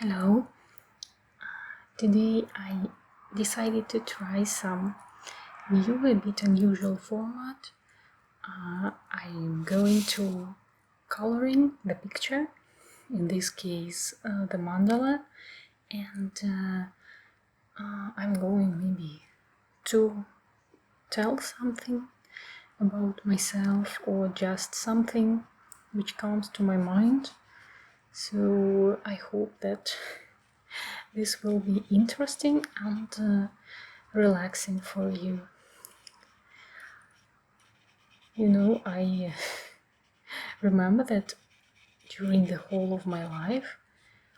Hello. Today I decided to try some new, a bit unusual format. I'm going to coloring the picture, in this case the mandala, and I'm going maybe to tell something about myself or just something which comes to my mind. So I hope that this will be interesting and relaxing for you. You know, I remember that during the whole of my life,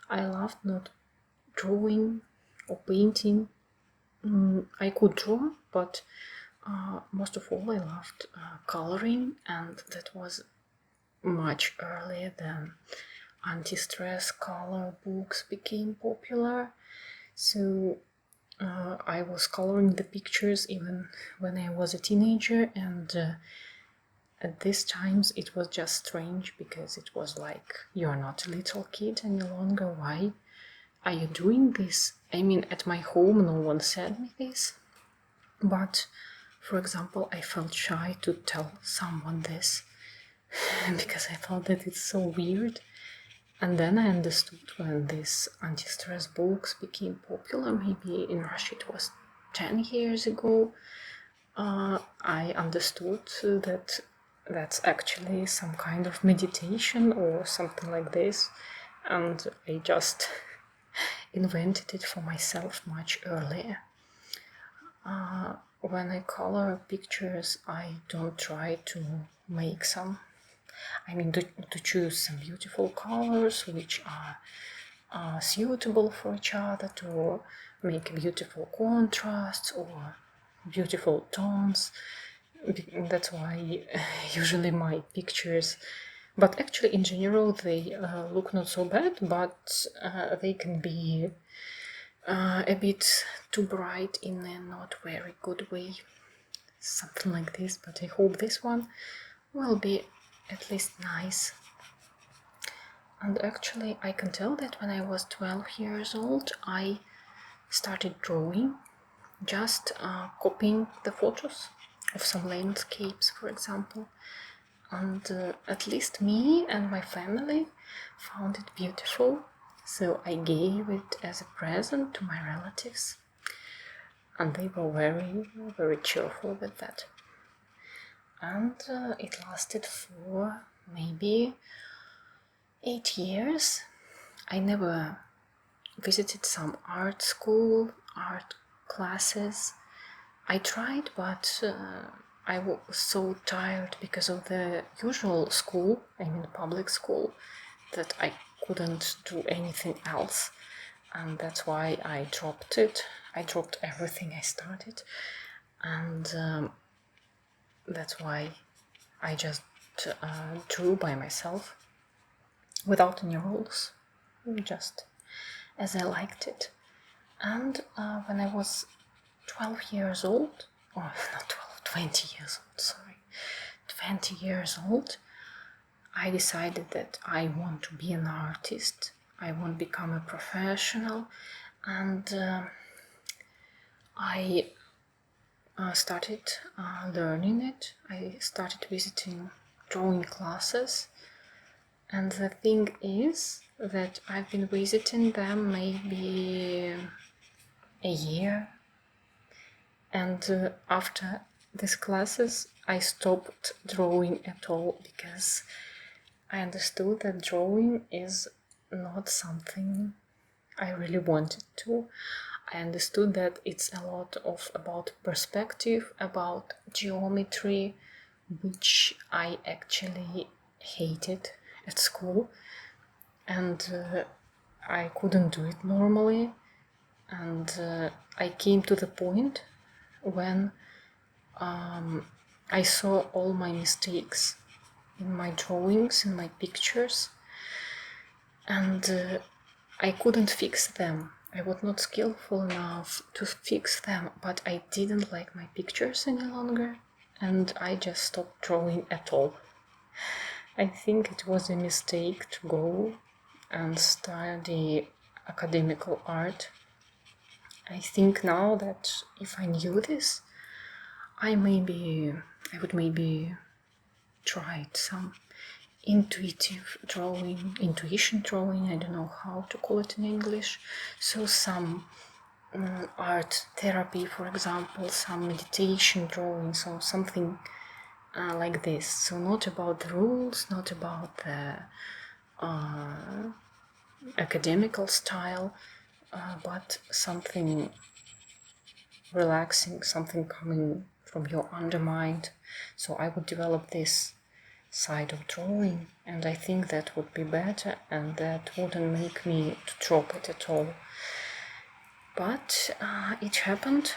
I loved not drawing or painting. I could draw, but most of all I loved coloring, and that was much earlier than anti-stress color books became popular. So I was coloring the pictures even when I was a teenager, and at these times it was just strange because it was like, you're not a little kid any longer, why are you doing this? I mean, at my home no one said me this, but for example I felt shy to tell someone this because I thought that it's so weird. And then I understood when these anti-stress books became popular, maybe in Russia it was 10 years ago, I understood that that's actually some kind of meditation or something like this, and I just invented it for myself much earlier. When I color pictures, I don't try to make some, to choose some beautiful colors which are suitable for each other, to make beautiful contrasts or beautiful tones. That's why usually my pictures, but actually in general they look not so bad, but they can be a bit too bright in a not very good way, something like this. But I hope this one will be at least nice. And actually I can tell that when I was 12 years old I started drawing, just copying the photos of some landscapes, for example, and at least me and my family found it beautiful, so I gave it as a present to my relatives, and they were very, very cheerful with that. And it lasted for maybe 8 years. I never visited some art school, art classes. I tried, but I was so tired because of the usual school, public school, that I couldn't do anything else, and that's why I dropped it. I dropped everything I started, and that's why I just drew by myself without any rules, just as I liked it. And when I was 12 years old, or not 12, 20 years old, sorry, 20 years old, I decided that I want to be an artist. I want to become a professional, and I started learning it. I started visiting drawing classes, and the thing is that I've been visiting them maybe a year, and after these classes I stopped drawing at all because I understood that drawing is not something I really wanted to. I understood that it's a lot about perspective, about geometry, which I actually hated at school, and I couldn't do it normally. And I came to the point when I saw all my mistakes in my drawings, in my pictures, and I couldn't fix them. I was not skillful enough to fix them, but I didn't like my pictures any longer, and I just stopped drawing at all. I think it was a mistake to go and study academical art. I think now that if I knew this, I would maybe try some intuition drawing, I don't know how to call it in English. So some art therapy, for example, some meditation drawing, so something like this. So not about the rules, not about the academical style, but something relaxing, something coming from your undermind. So I would develop this side of drawing, and I think that would be better, and that wouldn't make me to drop it at all. But it happened,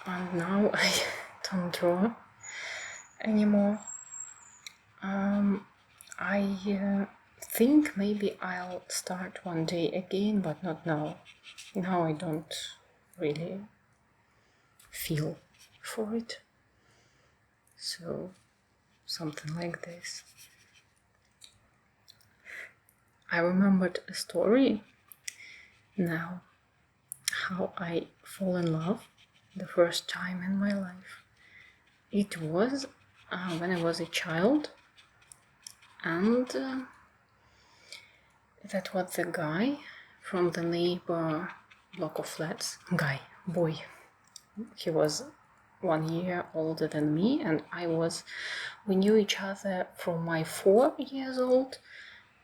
and now I don't draw anymore. I think maybe I'll start one day again, but not now. Now I don't really feel for it. So something like this. I remembered a story now, how I fall in love the first time in my life. It was when I was a child, and that was the guy from the neighbor block of flats. Boy. He was 1 year older than me, and we knew each other from my 4 years old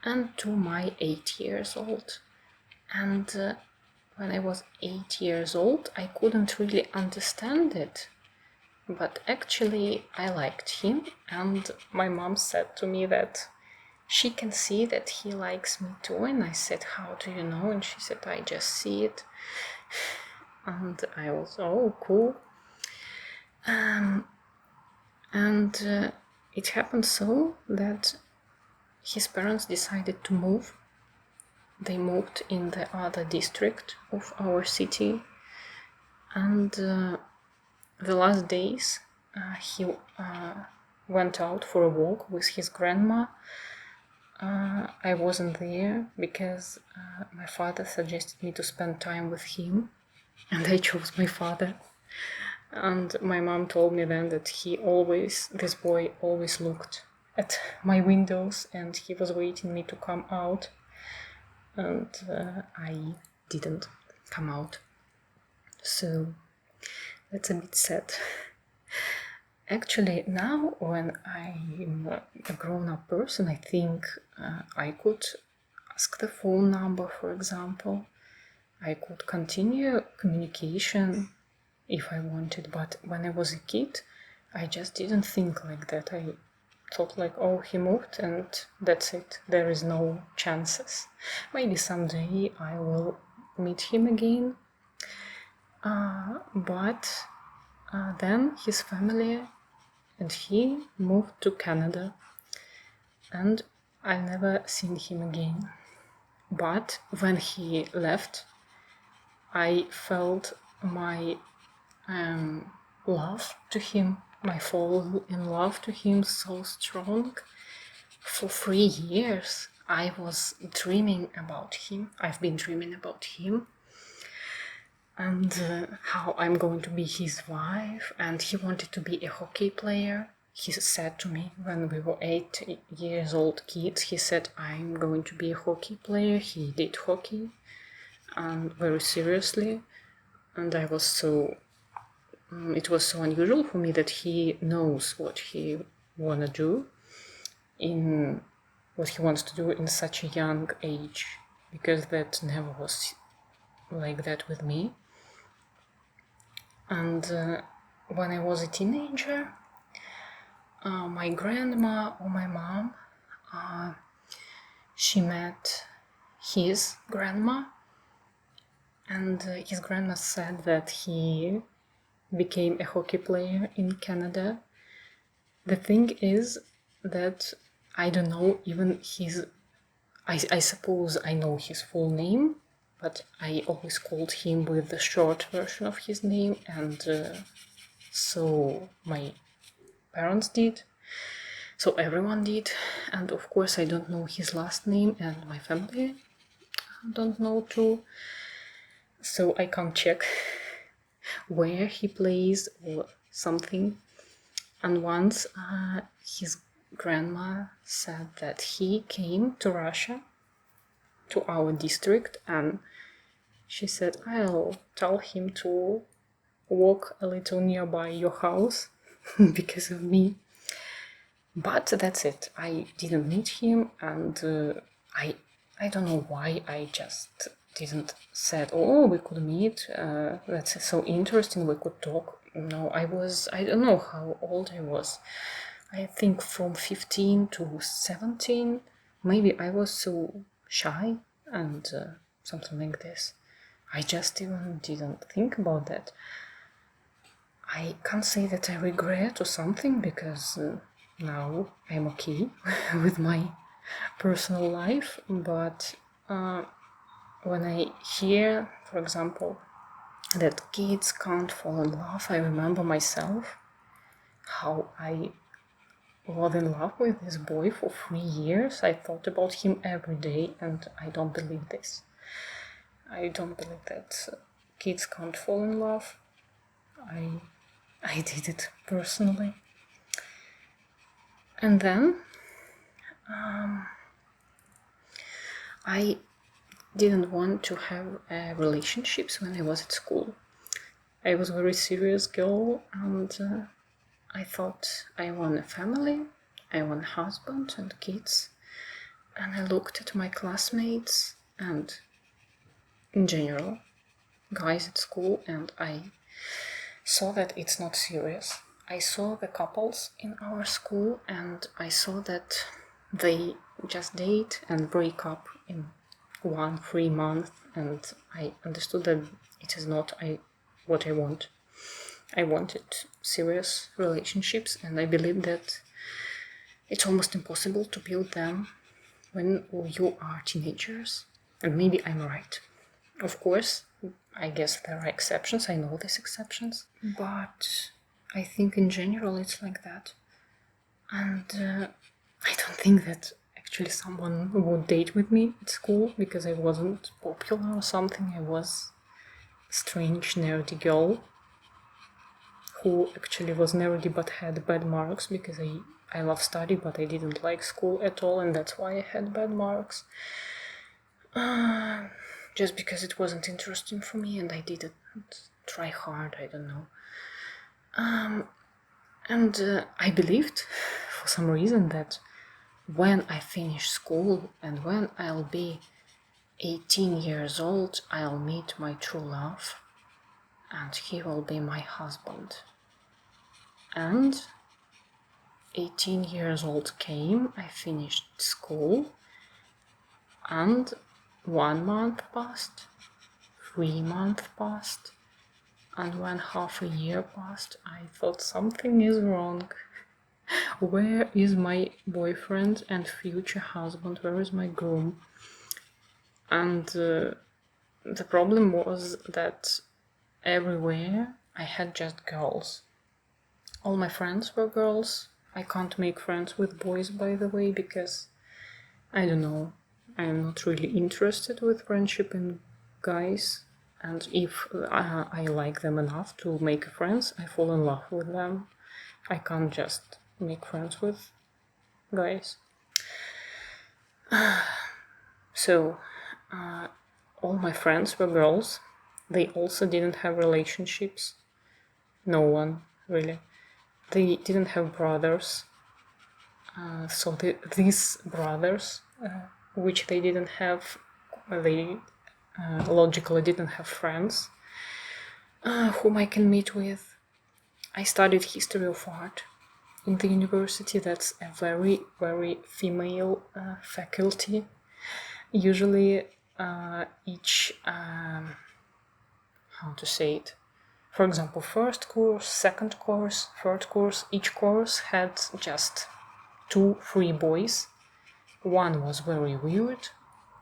and to my 8 years old. And when I was 8 years old, I couldn't really understand it. But actually, I liked him, and my mom said to me that she can see that he likes me too. And I said, how do you know? And she said, I just see it. And I was, oh, cool. And it happened so that his parents decided to move. They moved in the other district of our city, and the last days he went out for a walk with his grandma. I wasn't there because my father suggested me to spend time with him, and I chose my father. And my mom told me then that this boy always looked at my windows, and he was waiting me to come out, and I didn't come out. So that's a bit sad. Actually, now when I'm a grown-up person, I think I could ask the phone number, for example. I could continue communication if I wanted, but when I was a kid, I just didn't think like that. I thought like, oh, he moved and that's it. There is no chances. Maybe someday I will meet him again. But then his family and he moved to Canada, and I've never seen him again. But when he left, I felt my love to him, my fall in love to him so strong. For 3 years I was dreaming about him. I've been dreaming about him, and how I'm going to be his wife, and he wanted to be a hockey player. He said to me when we were 8 years old kids, he said, I'm going to be a hockey player. He did hockey, and very seriously, and I was so it was so unusual for me that he knows what he wants to do in such a young age, because that never was like that with me. And when I was a teenager, my grandma or my mom, she met his grandma, and his grandma said that he became a hockey player in Canada. The thing is that I don't know even I suppose I know his full name, but I always called him with the short version of his name, and so my parents did, so everyone did, and of course I don't know his last name, and my family don't know too, so I can't check where he plays or something. And once his grandma said that he came to Russia, to our district, and she said, I'll tell him to walk a little nearby your house because of me. But that's it. I didn't meet him, and I don't know why I just didn't said, oh, we could meet. That's so interesting. We could talk. No, I don't know how old I was. I think from 15 to 17. Maybe I was so shy and something like this. I just even didn't think about that. I can't say that I regret or something because now I'm okay with my personal life, but when I hear, for example, that kids can't fall in love, I remember myself, how I was in love with this boy for 3 years. I thought about him every day, and I don't believe this. I don't believe that kids can't fall in love. I did it personally. And then I didn't want to have relationships when I was at school. I was a very serious girl, and I thought I want a family, I want a husband and kids. And I looked at my classmates and, in general, guys at school, and I saw that it's not serious. I saw the couples in our school, and I saw that they just date and break up in 1-3 months, and I understood that it is not what I want. I wanted serious relationships, and I believe that it's almost impossible to build them when you are teenagers. And maybe I'm right. Of course, I guess there are exceptions. I know these exceptions, but I think in general it's like that. And I don't think that actually someone would date with me at school because I wasn't popular or something. I was a strange, nerdy girl who actually was nerdy but had bad marks because I love study, but I didn't like school at all, and that's why I had bad marks. Just because it wasn't interesting for me, and I didn't try hard, I don't know. And I believed, for some reason, that when I finish school and when I'll be 18 years old, I'll meet my true love, and he will be my husband. And 18 years old came, I finished school, and 1 month passed, 3 months passed, and when half a year passed, I thought something is wrong. Where is my boyfriend and future husband? Where is my groom? And the problem was that everywhere I had just girls. All my friends were girls. I can't make friends with boys, by the way, because I don't know, I'm not really interested with friendship in guys, and if I like them enough to make friends, I fall in love with them. I can't just make friends with guys. So all my friends were girls. They also didn't have relationships. No one, really. They didn't have brothers. So these brothers, which they didn't have, they logically didn't have friends whom I can meet with. I studied history of art in the university. That's a very, very female faculty. Usually each, how to say it, for example, first course, second course, third course, each course had just 2-3 boys. One was very weird,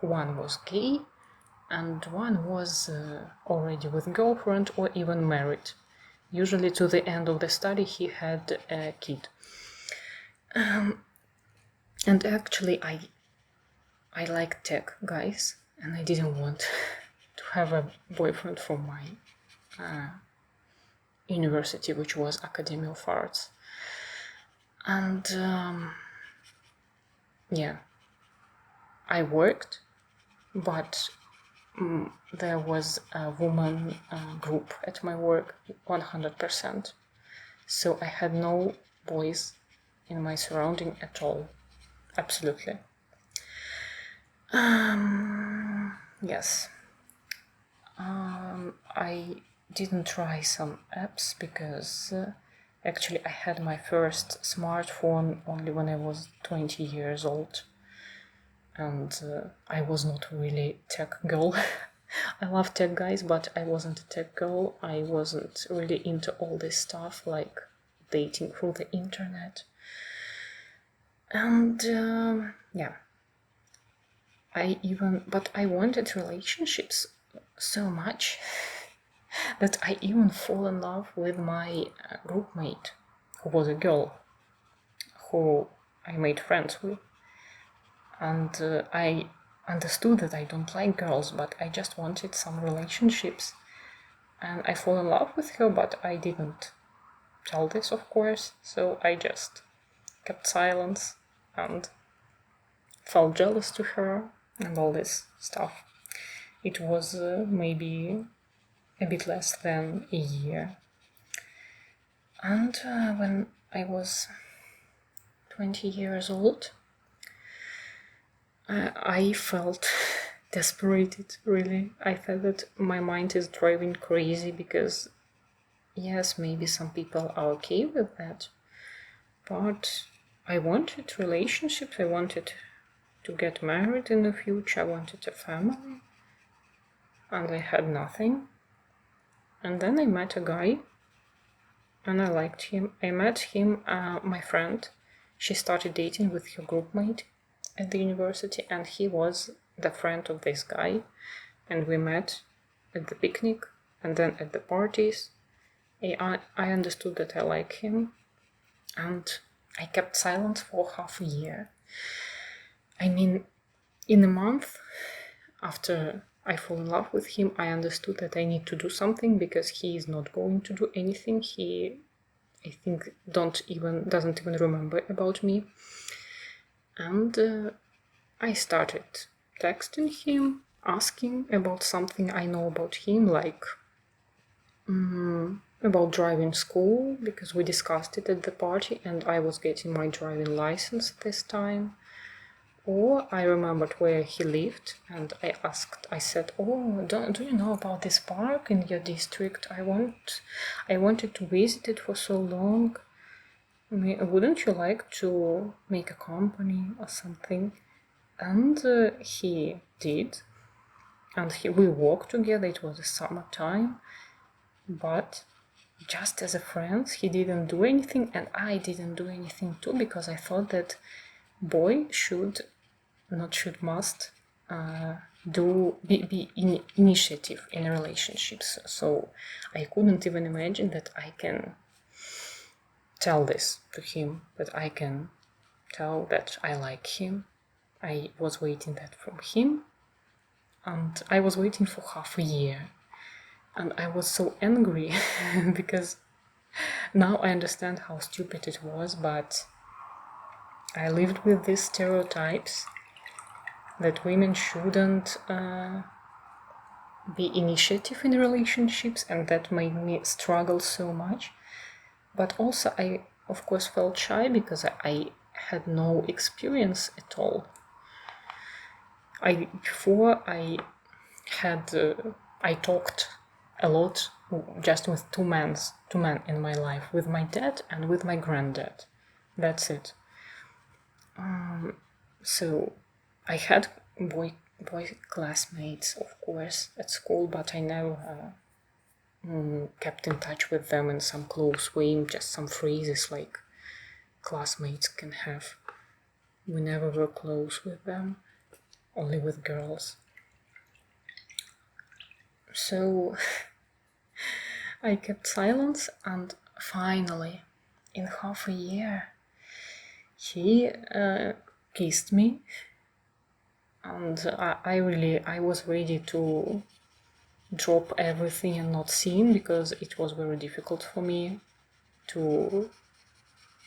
one was gay, and one was already with girlfriend or even married. Usually to the end of the study he had a kid. And actually I like tech guys. and I didn't want to have a boyfriend from my university, which was Academy of Arts. And yeah, I worked, but there was a woman group at my work 100%. So I had no boys in my surrounding at all. Absolutely. Yes. I didn't try some apps because actually I had my first smartphone only when I was 20 years old. And I was not really tech girl. I love tech guys, but I wasn't a tech girl. I wasn't really into all this stuff like dating through the internet. And yeah, but I wanted relationships so much that I even fall in love with my group mate, who was a girl, who I made friends with. And I understood that I don't like girls, but I just wanted some relationships. And I fall in love with her, but I didn't tell this, of course, so I just kept silence and felt jealous to her and all this stuff. It was maybe a bit less than a year. And when I was 20 years old, I felt desperate, really. I felt that my mind is driving crazy because, yes, maybe some people are okay with that, but I wanted relationships, I wanted to get married in the future, I wanted a family, and I had nothing. And then I met a guy, and I liked him. I met him, my friend, she started dating with her group mate at the university, and he was the friend of this guy, and we met at the picnic and then at the parties. I understood that I like him, and I kept silent for half a year. I mean, in a month after I fall in love with him, I understood that I need to do something because he is not going to do anything. He, I think, doesn't even remember about me. And I started texting him, asking about something I know about him, like about driving school, because we discussed it at the party and I was getting my driving license this time. Or I remembered where he lived and I said, oh, do you know about this park in your district? I wanted to visit it for so long. Wouldn't you like to make a company or something? And he did. And we walked together. It was a summertime. But just as a friend, he didn't do anything and I didn't do anything too, because I thought that boy must be initiative in relationships. So I couldn't even imagine that I can tell this to him, that I can tell that I like him. I was waiting that from him, and I was waiting for half a year. And I was so angry because now I understand how stupid it was, but I lived with these stereotypes that women shouldn't be initiative in relationships, and that made me struggle so much. But also I, of course, felt shy because I had no experience at all. Before I talked a lot just with two men in my life, with my dad and with my granddad. That's it. So I had boy classmates, of course, at school, but I never kept in touch with them in some close way, just some phrases like classmates can have. We never were close with them, only with girls. So I kept silence, and finally, in half a year, he kissed me, And I was ready to drop everything and not see him, because it was very difficult for me to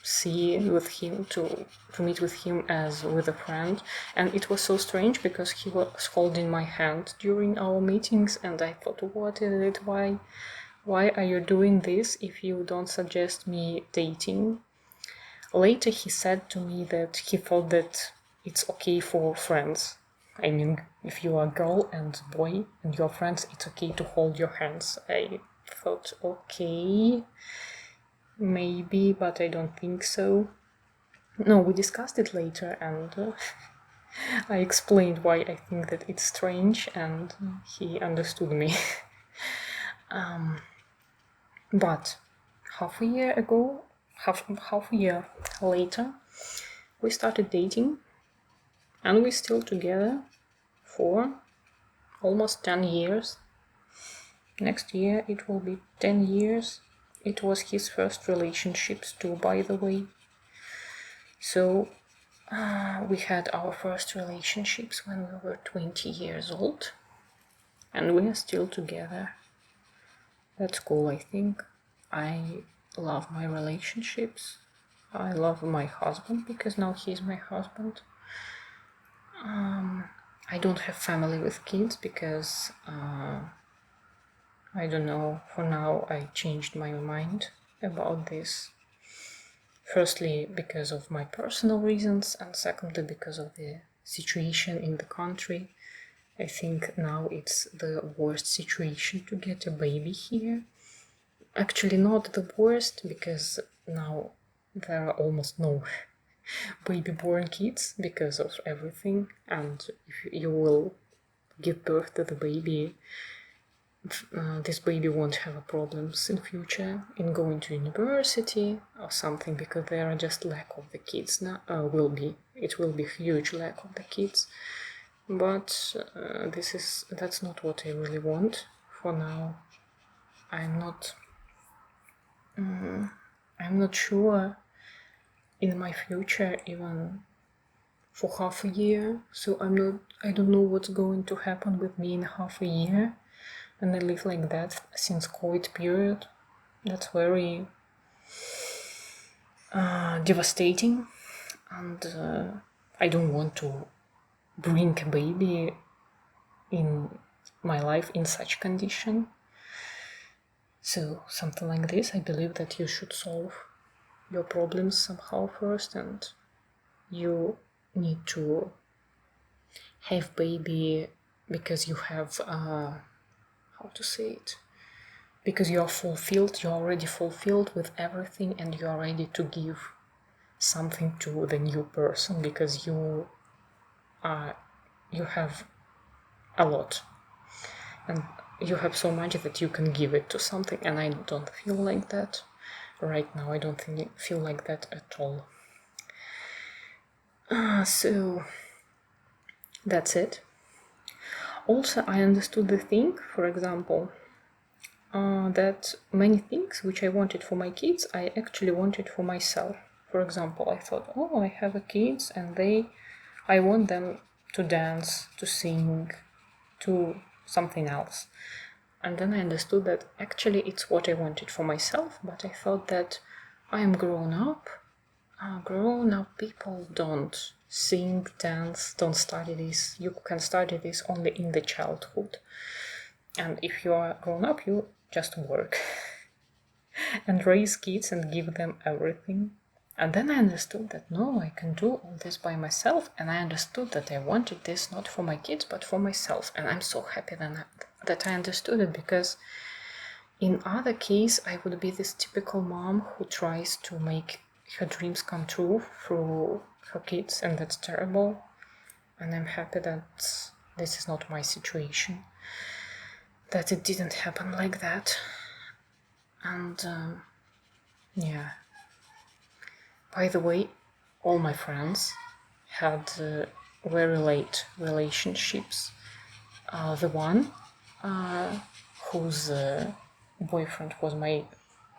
see with him, to meet with him as with a friend. And it was so strange because he was holding my hand during our meetings, and I thought, what is it? Why are you doing this if you don't suggest me dating? Later he said to me that he thought that it's okay for friends. I mean, if you are a girl and boy and you're friends, it's okay to hold your hands. I thought, okay, maybe, but I don't think so. No, we discussed it later, and I explained why I think that it's strange, and he understood me. But half a year later, we started dating, and we're still together for almost 10 years. Next year it will be 10 years. It was his first relationships too, by the way. So we had our first relationships when we were 20 years old, and we are still together. That's cool, I think. I love my relationships. I love my husband because now he's my husband. I don't have family with kids because I don't know, for now I changed my mind about this. Firstly, because of my personal reasons, and secondly, because of the situation in the country. I think now it's the worst situation to get a baby here. Actually, not the worst, because now there are almost no baby-born kids because of everything, and if you will give birth to the baby, this baby won't have problems in future in going to university or something, because there are just lack of the kids now. It will be huge lack of the kids, but that's not what I really want for now. I'm not sure in my future even for half a year, so I don't know what's going to happen with me in half a year, and I live like that since COVID period. That's very devastating, and I don't want to bring a baby in my life in such condition. So something like this, I believe that you should solve your problems somehow first, and you need to have baby because you have how to say it, because you're already fulfilled with everything, and you're ready to give something to the new person, because you have a lot and you have so much that you can give it to something, and I don't feel like that right now. I don't feel like that at all. So that's it. Also, I understood the thing, for example, that many things which I wanted for my kids, I actually wanted for myself. For example, I thought, I have a kids, and I want them to dance, to sing, to something else. And then I understood that actually it's what I wanted for myself, but I thought that I am grown up. Grown up people don't sing, dance, don't study this. You can study this only in the childhood. And if you are grown up, you just work and raise kids and give them everything. And then I understood that no, I can do all this by myself, and I understood that I wanted this not for my kids but for myself. And I'm so happy that I understood it, because in other case I would be this typical mom who tries to make her dreams come true through her kids, and that's terrible. And I'm happy that this is not my situation, that it didn't happen like that. And yeah, by the way, all my friends had very late relationships. The one whose boyfriend was my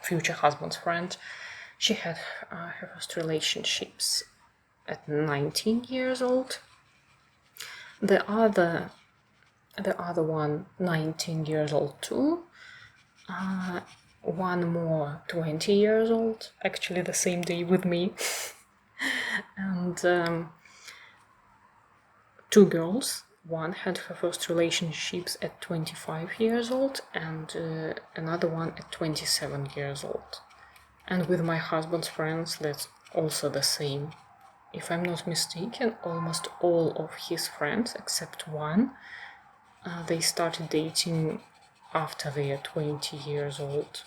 future husband's friend, she had her first relationships at 19 years old. The other one, 19 years old too. One more, 20 years old, actually the same day with me. And two girls. One had her first relationships at 25 years old, and another one at 27 years old. And with my husband's friends, that's also the same. If I'm not mistaken, almost all of his friends, except one, they started dating after they are 20 years old.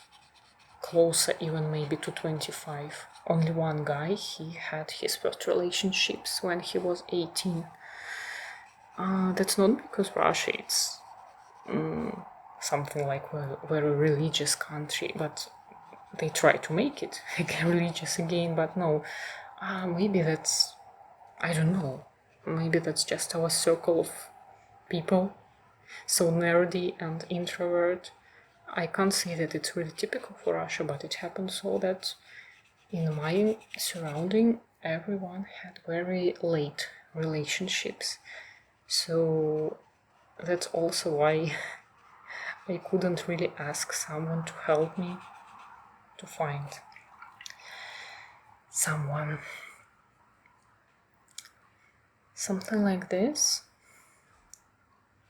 Closer even maybe to 25. Only one guy, he had his first relationships when he was 18. That's not because Russia it's something like a very religious country, but they try to make it religious again, but no. Maybe that's, I don't know, maybe that's just our circle of people, so nerdy and introvert. I can't say that it's really typical for Russia, but it happens so that in my surrounding, everyone had very late relationships. So that's also why I couldn't really ask someone to help me to find someone. Something like this.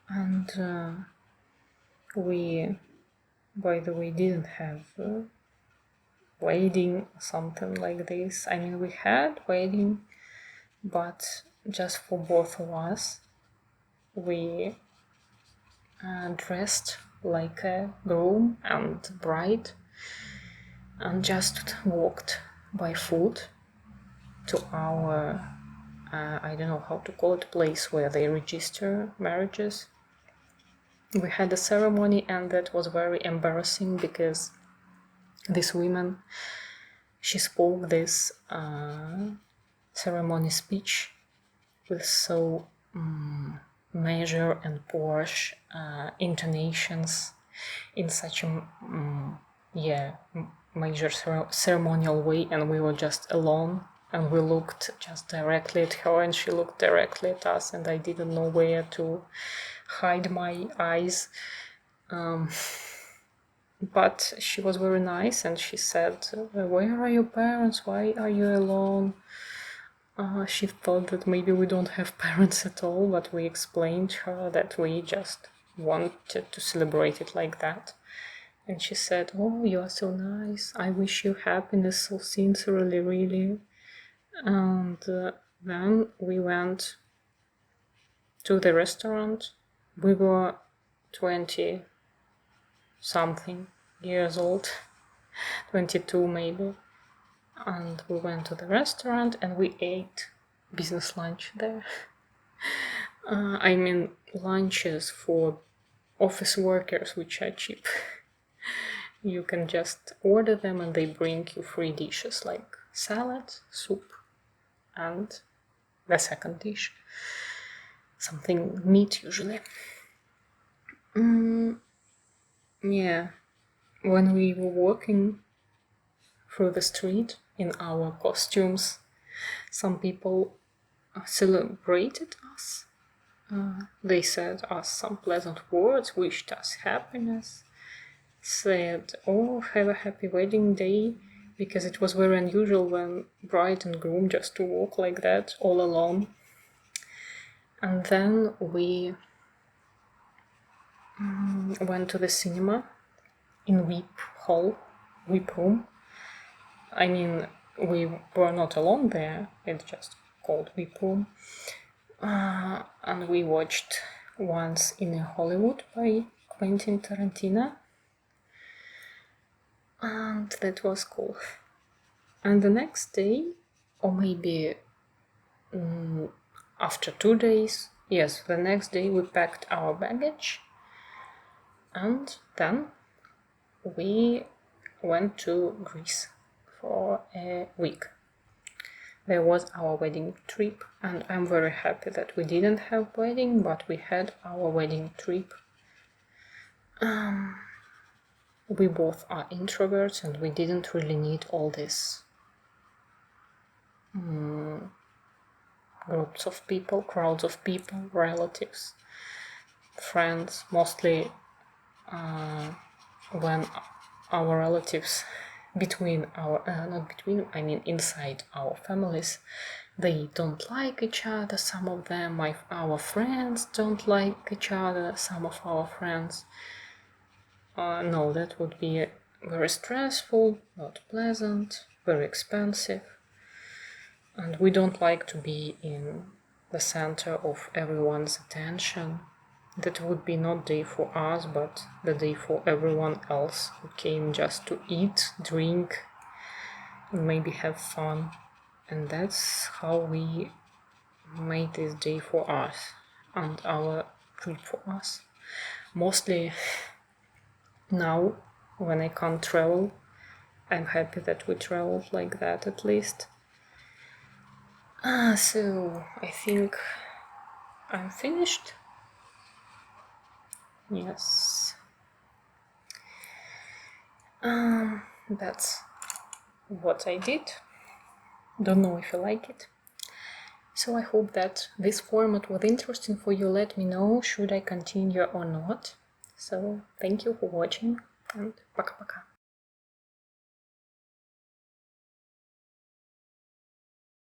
And we, by the way, didn't have wedding, something like this. I mean, we had wedding, but just for both of us. We dressed like a groom and bride and just walked by foot to our, I don't know how to call it, place where they register marriages. We had a ceremony, and that was very embarrassing because this woman, she spoke this ceremony speech with so measured and posh intonations in such a major ceremonial way, and we were just alone, and we looked just directly at her and she looked directly at us, and I didn't know where to hide my eyes. But she was very nice, and she said, "Where are your parents? Why are you alone?" She thought that maybe we don't have parents at all, but we explained her that we just wanted to celebrate it like that. And she said, "Oh, you are so nice. I wish you happiness so sincerely, really." And then we went to the restaurant. We were 20-something years old, 22 maybe. And we went to the restaurant and we ate business lunch there. I mean, lunches for office workers, which are cheap. You can just order them and they bring you 3 dishes, like salad, soup, and the second dish, something meat usually. Yeah, when we were walking through the street in our costumes, some people celebrated us. They said us some pleasant words, wished us happiness, said, "Oh, have a happy wedding day," because it was very unusual when bride and groom just to walk like that all alone. And then we went to the cinema in VIP room. I mean, we were not alone there, it's just called VIP room. And we watched Once in a Hollywood by Quentin Tarantino. And that was cool. And the next day, or maybe after 2 days, yes, the next day we packed our baggage, and then we went to Greece for a week. There was our wedding trip, and I'm very happy that we didn't have wedding, but we had our wedding trip. We both are introverts, and we didn't really need all this groups of people, crowds of people, relatives, friends, mostly when our relatives inside our families, they don't like each other. Some of them, our friends, don't like each other. Some of our friends. No, that would be very stressful, not pleasant, very expensive. And we don't like to be in the center of everyone's attention. That would be not day for us, but the day for everyone else who came just to eat, drink, and maybe have fun. And that's how we made this day for us and our trip for us. Mostly now, when I can't travel, I'm happy that we traveled like that at least. So I think I'm finished. Yes. That's what I did. Don't know if you like it. So I hope that this format was interesting for you. Let me know should I continue or not. So thank you for watching and пока-пока.